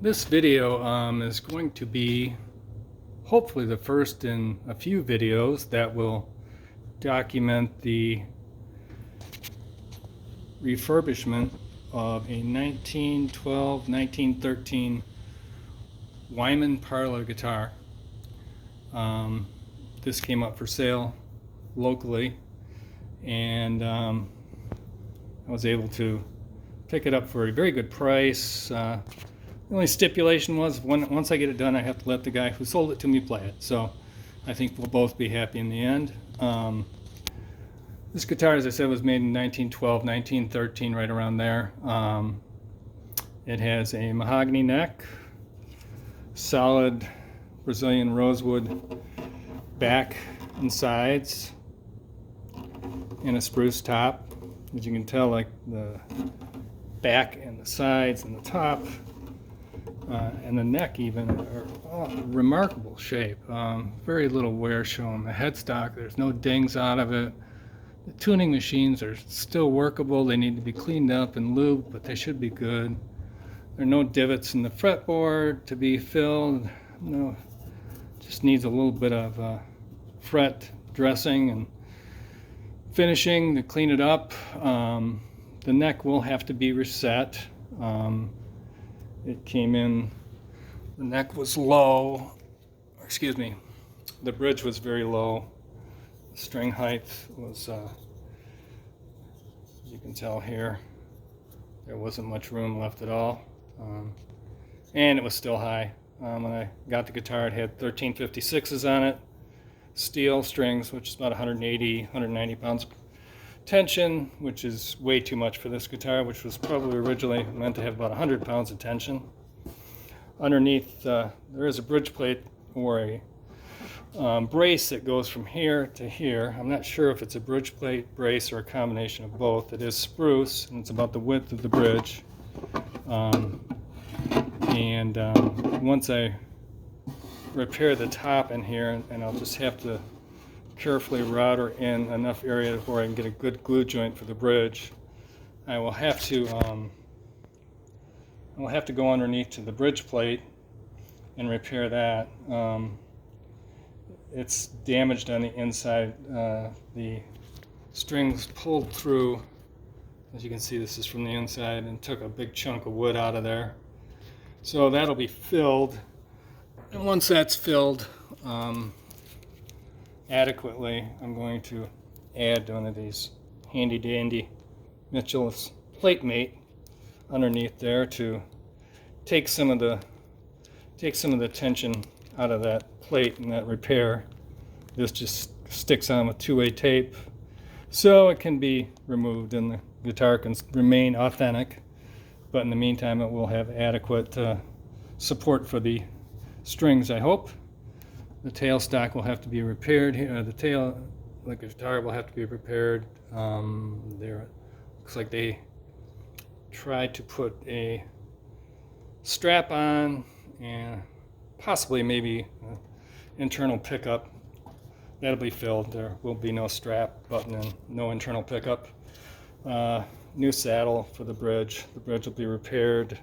This video is going to be hopefully the first in a few videos that will document the refurbishment of a 1912-1913 Weymann Parlor guitar. This came up for sale locally, and I was able to pick it up for a very good price. The only stipulation was once I get it done, I have to let the guy who sold it to me play it. So I think we'll both be happy in the end. This guitar, as I said, was made in 1912, 1913, right around there. It has a mahogany neck, solid Brazilian rosewood back and sides, and a spruce top. As you can tell, like the back and the sides and the top and the neck even are all remarkable shape. Very little wear shown. The headstock, there's no dings out of it. The tuning machines are still workable. They need to be cleaned up and lubed, but they should be good. There are no divots in the fretboard to be filled. No, just needs a little bit of fret dressing and finishing to clean it up. The neck will have to be reset. It came in, the neck was low, excuse me, the bridge was very low. The string height was, as you can tell here, there wasn't much room left at all. And it was still high. When I got the guitar, it had 1356s on it, steel strings, which is about 180, 190 pounds tension, which is way too much for this guitar, which was probably originally meant to have about 100 pounds of tension. Underneath, there is a bridge plate or a brace that goes from here to here. I'm not sure if it's a bridge plate, brace, or a combination of both. It is spruce, and it's about the width of the bridge. Once I repair the top in here, and I'll just have to carefully router in enough area where I can get a good glue joint for the bridge. I will have to go underneath to the bridge plate and repair that. It's damaged on the inside. The strings pulled through. As you can see, this is from the inside, and took a big chunk of wood out of there. So that'll be filled, and once that's filled adequately, I'm going to add one of these handy dandy Mitchell's plate mate underneath there to take some of the tension out of that plate and that repair. This just sticks on with two-way tape so it can be removed and the guitar can remain authentic, but in the meantime it will have adequate support for the strings, I hope. The tailstock will have to be repaired here. The tail, like the guitar, will have to be repaired. There, looks like they tried to put a strap on and possibly maybe an internal pickup. That'll be filled. There will be no strap button and no internal pickup. New saddle for the bridge. The bridge will be repaired.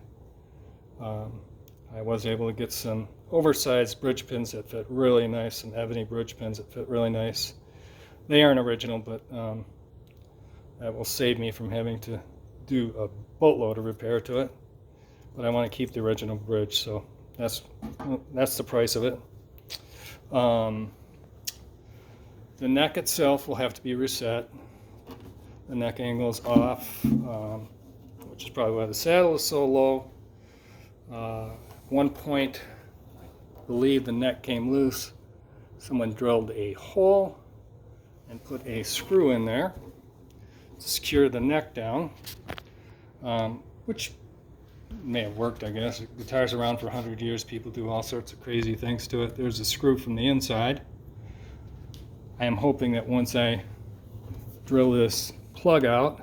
I was able to get some oversized bridge pins that fit really nice, some ebony bridge pins that fit really nice. They aren't original, but that will save me from having to do a boatload of repair to it. But I want to keep the original bridge, so that's the price of it. The neck itself will have to be reset. The neck angle is off, which is probably why the saddle is so low. One point, I believe the neck came loose. Someone drilled a hole and put a screw in there to secure the neck down, which may have worked, I guess. The guitar's around for 100 years. People do all sorts of crazy things to it. There's a screw from the inside. I am hoping that once I drill this plug out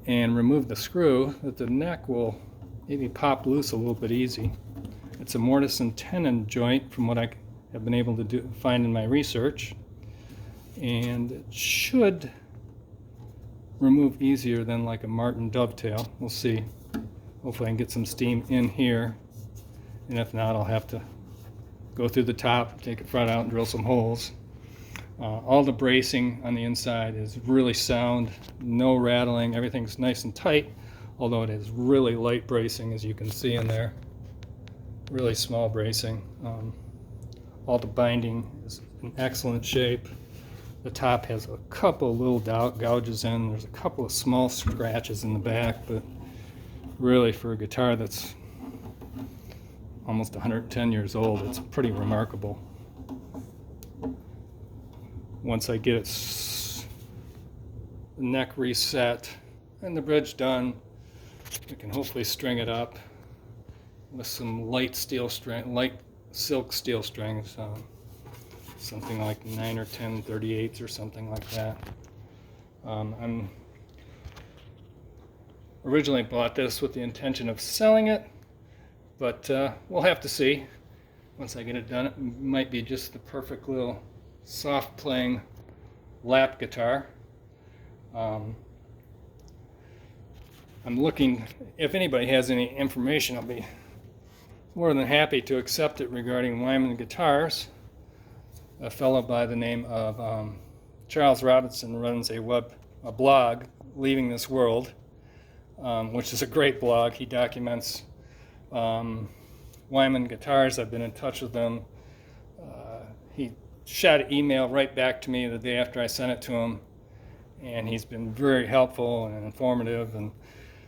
and remove the screw, that the neck will maybe pop loose a little bit easy. It's a mortise and tenon joint from what I have been able to find in my research, and it should remove easier than like a Martin dovetail. We'll see. Hopefully I can get some steam in here, and if not, I'll have to go through the top, take the front out, and drill some holes. All the bracing on the inside is really sound, no rattling, everything's nice and tight, although it is really light bracing, as you can see in there. Really small bracing. All the binding is in excellent shape. The top has a couple little gouges in. There's a couple of small scratches in the back, but really for a guitar that's almost 110 years old, it's pretty remarkable. Once I get the neck reset and the bridge done, we can hopefully string it up with some light silk steel strings, something like 9 or 10 38s or something like that. I'm originally bought this with the intention of selling it, but we'll have to see. Once I get it done, it might be just the perfect little soft playing lap guitar. I'm looking, if anybody has any information, I'll be more than happy to accept it regarding Weymann guitars. A fellow by the name of Charles Robinson runs a blog, Leaving This World, which is a great blog. He documents Weymann guitars. I've been in touch with him. He shot an email right back to me the day after I sent it to him, and he's been very helpful and informative. And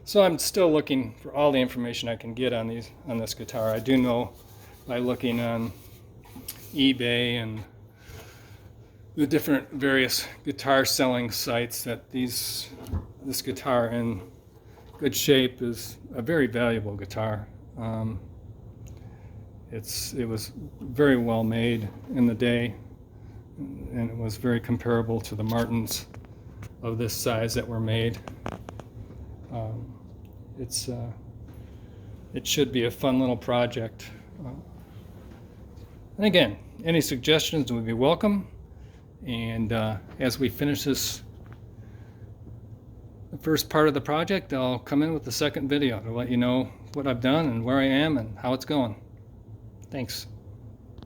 so I'm still looking for all the information I can get on this guitar. I do know by looking on eBay and the different various guitar selling sites that this guitar in good shape is a very valuable guitar. It was very well made in the day, and it was very comparable to the Martins of this size that were made. It should be a fun little project. And again, any suggestions would be welcome. And as we finish the first part of the project, I'll come in with the second video to let you know what I've done and where I am and how it's going. Thanks.